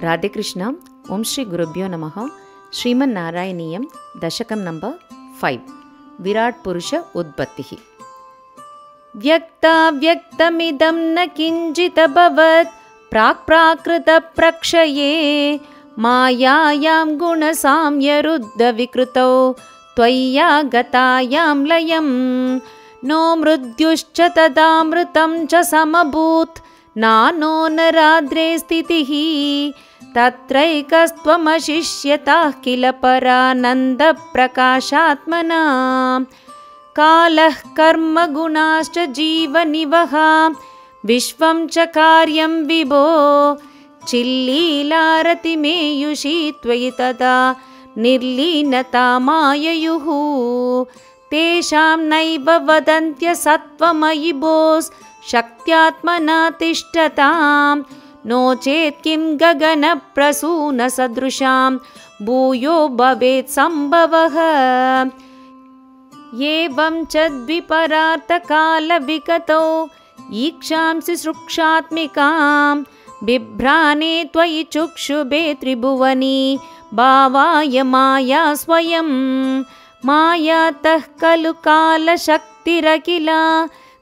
రాధేకృష్ణ. ఓం శ్రీ గురుభ్యో నమః. శ్రీమన్నారాయణీయం దశకం నంబర్ 5. విరాట్ పురుష ఉత్పత్తి. వ్యక్తావ్యక్తమిదం న కించిదభవత్ ప్రాక్ప్రాకృత ప్రక్షయే మాయాయాం గుణసామ్యరుద్ధ వికృతౌ త్వయ్యాగతాయాం లయం నో మృత్యుశ్చ తదామృతం చ సమభూత్ నానో నరాద్రే స్థితిః తత్రైకస్త్వమశిష్యతాః కిల పరానంద ప్రకాశాత్మనా కాలః కర్మ గుణాశ్చ జీవనివః విశ్వం చ కార్యం విభో చిల్లీలారతిమేయుషీ త్వయి తదా నిర్లీనతా మాయయుః తేషాం నైవ వదంత్య సత్వమయి భోస్ శక్త్యాత్మనా తిష్టతాం నో చేత్ కిం గగన ప్రసూన సదృశాం భూయో భవేత్ సంభవః ఏవం చ ద్విపరార్థ కాల వికతో ఈక్షాంసి సృక్షాత్మికాం బిభ్రానే త్వయి చుక్షుభే త్రిభువనీ భావాయ మాయా స్వయం మాయాతః ఖలు కాలశక్తిరఖిల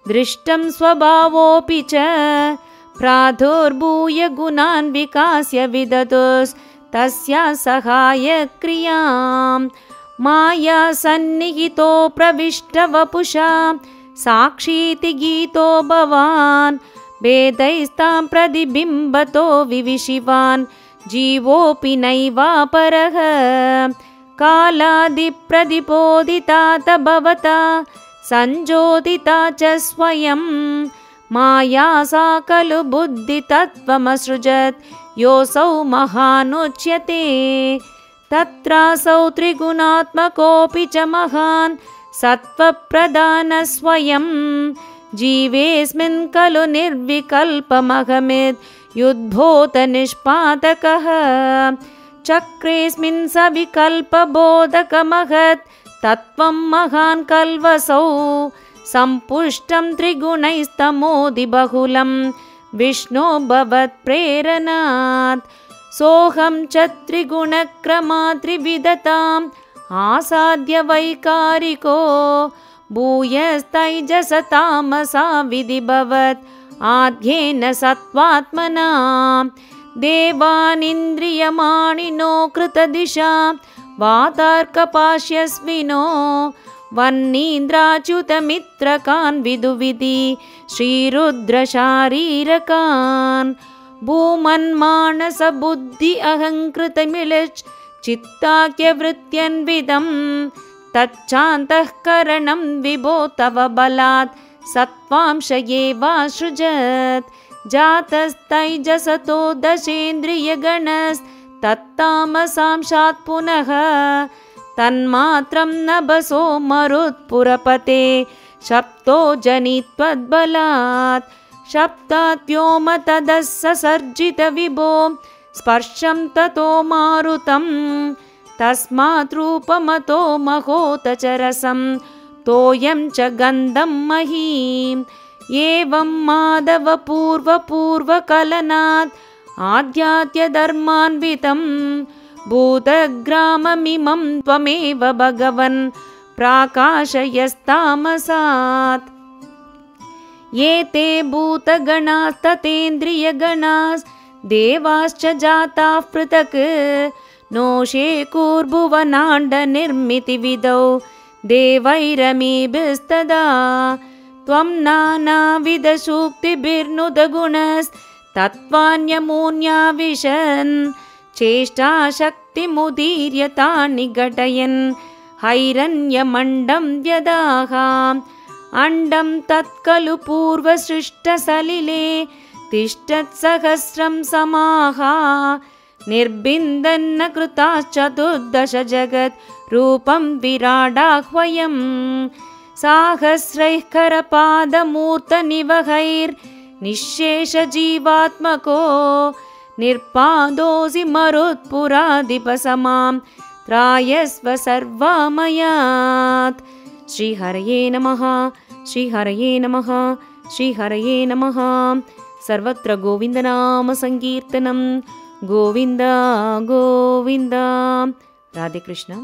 దృష్టం స్వభావోపి చ ప్రాదుర్భూయ గుణాన్ వికాస్య విదతుస్ తస్యా సహాయ క్రియాం మాయా సన్నిహితో ప్రవిష్ట వపుషా సాక్షీతి గీతో భవాన్ వేదైస్తాం ప్రతిబింబతో వివిశివాన్ జీవోపి నైవాపరః కాలాది ప్రతిబోధితాత భవతా సంజోదితా చ స్వయం మాయా సా ఖలు బుద్ధితత్వమసృజత్ యోసౌ మహానుచ్యతే తత్రాసౌ త్రిగుణాత్మకోపి చ మహాన్ సత్వప్రధాన స్వయం జీవేస్మిన్ ఖలు నిర్వికల్పమహమిద్ యుద్భూత నిష్పాదకః చక్రేస్మిన్ సవికల్పబోధకమహత్ తత్వం మహాన్ కల్వసౌ సంపుష్టం త్రిగుణైస్తమోది బహుళం విష్ణో భవత్ ప్రేరణాత్ సోహం చ త్రిగుణక్రమా త్రివిధతాం ఆసాద్య వైకారికో భూయస్తైజస తామసా విధిభవత్ ఆద్యేన సత్వాత్మనా దేవానింద్రియమాణినో కృతదిశా వాతార్కపాశ్యస్వినో వన్నీంద్రాచ్యుతమిత్రకాన్ విదువిధి శ్రీరుద్రశారీరకాన్ భూమన్మానస బుద్ధి అహంకృతమిళచ్ చిత్తాఖ్యవృత్యన్విదం తచ్చాంతఃకరణం విభో తవ బలాత్ సత్వాంశ ఏవాసృజత్ జాతస్తైజసతో దశేంద్రియగణస్ తత్తామసాంశాత్ పునః తన్మాత్రం నభసో మరుత్పురపతే సప్తో జనిత్వద్బలాత్ సప్తాత్ వ్యోమ తదస్సర్జిత విభో స్పర్శం తతో మారుతం తస్మాత్ రూపమతో మహోతచరసం తోయం చ గంధం మహీం ఏవం మాధవ పూర్వకలనాత్ ఆధ్యాత్యధర్మాన్వితం భూతగ్రామమిమం త్వమేవ భగవన్ ప్రాకాశయస్తామసాత్ ఏతే భూతగణాస్తతేంద్రియగణాస్ దేవాశ్చ జాతాః పృథక్ నోషేకూర్భువనాండ నిర్మితి విదౌ దేవైరమేభిస్తదా త్వం నానావిధ సూక్తిభిర్నుదగుణస్ తత్వాన్యమూన్యా విశన్ చేష్టాశక్తిముదీర్య తాని ఘటయన్ హైరణ్యమండం వ్యదాహ అండం తత్కలు పూర్వసృష్టసలిలే తిష్టత్సహస్రం సమాహ నిర్బిందన్న కృతాశ్చతుర్దశ జగత్ రూపం విరాడాహ్వయం సాహస్రైః కరపాదమూర్తనివహైర్ నిశ్శేష జీవాత్మకో నిర్పాదోసి మరుత్పురాధిపసమాం త్రాయస్వ సర్వామయాత్. శ్రీహరయే నమః. శ్రీహరయే నమః. శ్రీహరయే నమః. సర్వత్ర గోవిందనామ సంకీర్తనం. கோவிந்தா கோவிந்தா. ராதே கிருஷ்ணா.